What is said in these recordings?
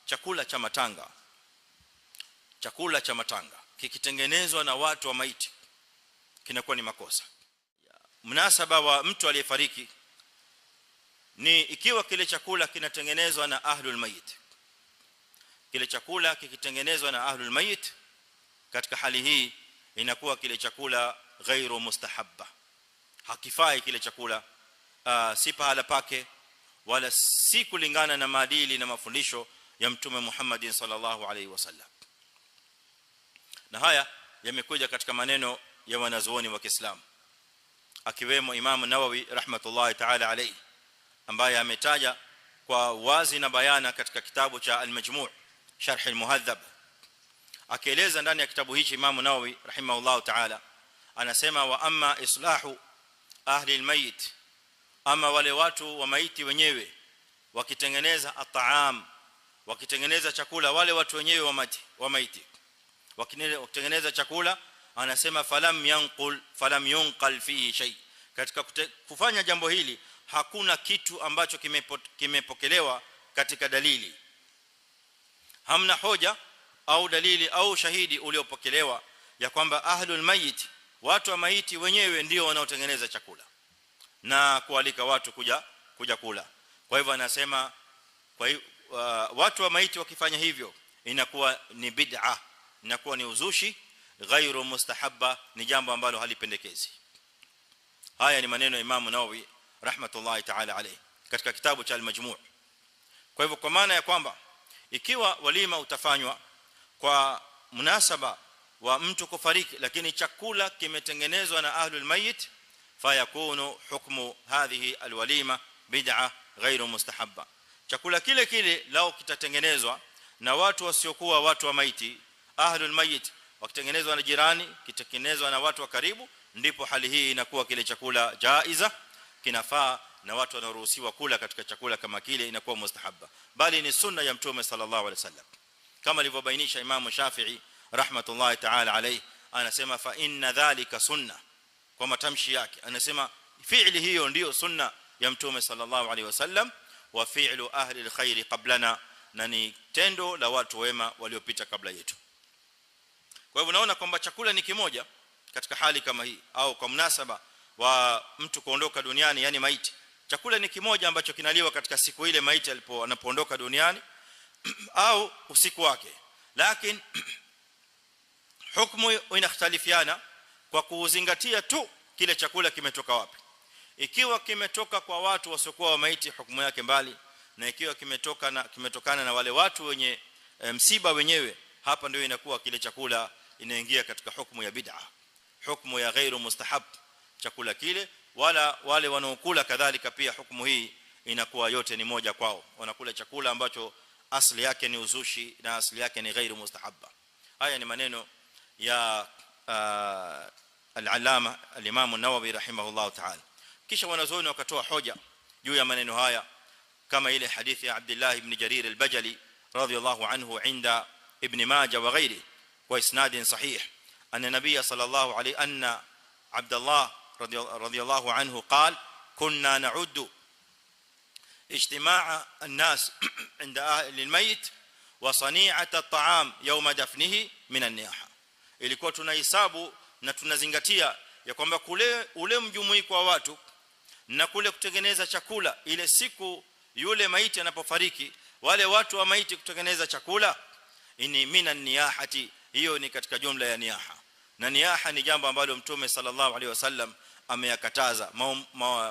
chakula cha matanga kikitengenezwa na watu wa maiti kinakuwa ni makosa. Mnasaba wa mtu aliyefariki ni ikiwa kile chakula kinatengenezwa na ahlul mayit. Kile chakula kikitengenezwa na ahlul mayit, katika hali hii inakuwa kile chakula ghairu mustahabba, hakifai kile chakula, si pahala pake wala si kulingana na maadili na mafundisho ya Mtume Muhammad sallallahu alaihi wasallam. Na haya yamekuja katika maneno ya wanazuoni wa Kiislamu, akiwemo Imam Nawawi rahmatullahi ta'ala alayhi, ambaye ametaja kwa wazi na bayana katika kitabu cha Al-Majmu' Sharh Al-Muhadhab. Akieleza ndani ya kitabu hichi Imam Nawawi rahimahullahu ta'ala anasema, wa amma islahu ahli al-mayit, ama wale watu wa maiti wenyewe wakitengeneza at-ta'am, wakitengeneza chakula, wale watu wenyewe wa maiti wakitengeneza chakula, anasema falam yunqal fihi shay, katika kufanya jambo hili hakuna kitu ambacho kimepokelewa katika dalili. Hamna hoja au dalili au shahidi uliopokelewa ya kwamba ahlul mayit, watu wa maiti wenyewe ndio wanaotengeneza chakula na kualika watu kuja kula. Kwa hivyo anasema, watu wa maiti wakifanya hivyo inakuwa ni bid'a, inakuwa ni uzushi ghairu mustahabba, ni jambo ambalo halipendekezi. Haya ni maneno ya Imam Nawawi rahmatullahi ta'ala alayhi katika kitabu cha Al-Majmu'. Kwa hivyo kwa maana ya kwamba ikiwa walima utafanywa kwa munasaba wa mtu kufariki, lakini chakula kimetengenezwa na ahlul mayit, fayakunu hukmu hadhihi alwalima bid'a ghairu mustahabba. Chakula kile lao kitatengenezwa na watu wasiokuwa watu wa maiti, ahlul mayit, wakitengenezwa na jirani, kitatengenezwa na watu wa karibu, ndipo hali hii inakuwa kile chakula jaiza, kinafaa, na watu wanaruhusiwa kula katika chakula kama kile, inakuwa mustahabba, bali ni sunna ya Mtume sallallahu alaihi wasallam, kama alivyobainisha Imam Shafi'i rahmatullahi ta'ala alayhi. Anasema fa inna dhalika sunna, kwa matamshi yake anasema fi'li hiyo ndio sunna ya Mtume sallallahu alaihi wasallam, wa fi'lu ahli alkhair qablana, na ni tendo la watu wema waliopita kabla yetu. Kwa hivyo unaona kwamba chakula ni kimoja katika hali kama hii, au kwa mnasaba wa mtu kuondoka duniani, yani maiti, chakula ni kimoja ambacho kinaliwa katika siku ile maiti anapoondoka duniani au usiku wake, lakini hukumu inakhtalifiana kwa kuzingatia tu kile chakula kimetoka wapi. Ikiwa kimetoka kwa watu wasiokuwa wa maiti, hukumu yake mbali, na ikiwa kimetokana na wale watu wenye msiba wenyewe, hapa ndio inakuwa kile chakula inaingia katika hukumu ya bid'a, hukumu ya ghairu mustahab chakula kile. Wala wale wanaokula kadhalika pia hukumu hii inakuwa yote ni moja kwao, wanakula chakula ambacho asili yake ni uzushi na asili yake ni ghairu mustahabba. Haya ni maneno ya al-Allama al-Imam an-Nawawi rahimahullah ta'ala. Kisha wanazuoni wakatoa hoja juu ya maneno haya, kama ile hadithi ya Abdullah ibn Jarir al-Bajali radiyallahu anhu inda Ibn Majah wa ghairi wa isnad sahih, anna nabiy sallallahu alayhi anna Abdullah radiyallahu anhu قال كنا نعد اجتماع الناس عند اهل الميت وصنيعه الطعام يوم دفنه من النياحه. Ilikuwa tunahesabu na tunazingatia ya kwamba ule mjumuiko wa watu na kule kutengeneza chakula ile siku yule maiti anapofariki, wale watu wa maiti kutengeneza chakula, ini minan niyahati, hiyo ni katika jumla ya niyaha. Na niyaha ni jambo ambalo Mtume sallallahu alaihi wasallam ameyakataza,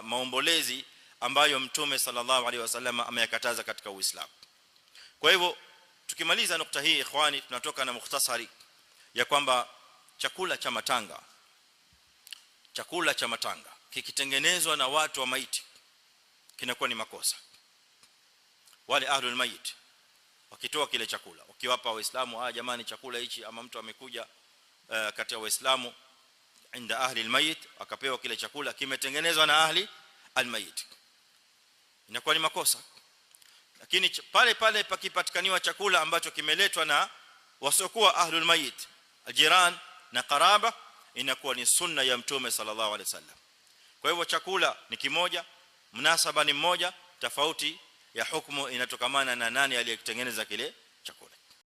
maombolezi ambayo Mtume sallallahu alaihi wasallam ameyakataza katika Uislamu. Kwa hivyo tukimaliza nukta hii ikhwani, tunatoka na mukhtasari ya kwamba chakula cha matanga kikitengenezwa na watu wa maiti kinakuwa ni makosa. Wale ahlul mayit wakitoa kile chakula, wakiwapa waislamu, jamani chakula hichi, ama mtu amekuja kati ya waislamu inda ahli almayit akapewa kile chakula kimetengenezwa na ahli almayit, inakuwa ni makosa. Lakini pale pakipatikaniwa chakula ambacho kimeletwa na wasiokuwa ahlul mayit, aljiran na qaraba, inakuwa ni sunna ya Mtume sallallahu alaihi wasallam. Kwa hivyo chakula ni kimoja, mnasaba ni mmoja, tofauti ya hukumu inatokamana na nani aliyetengeneza chakula.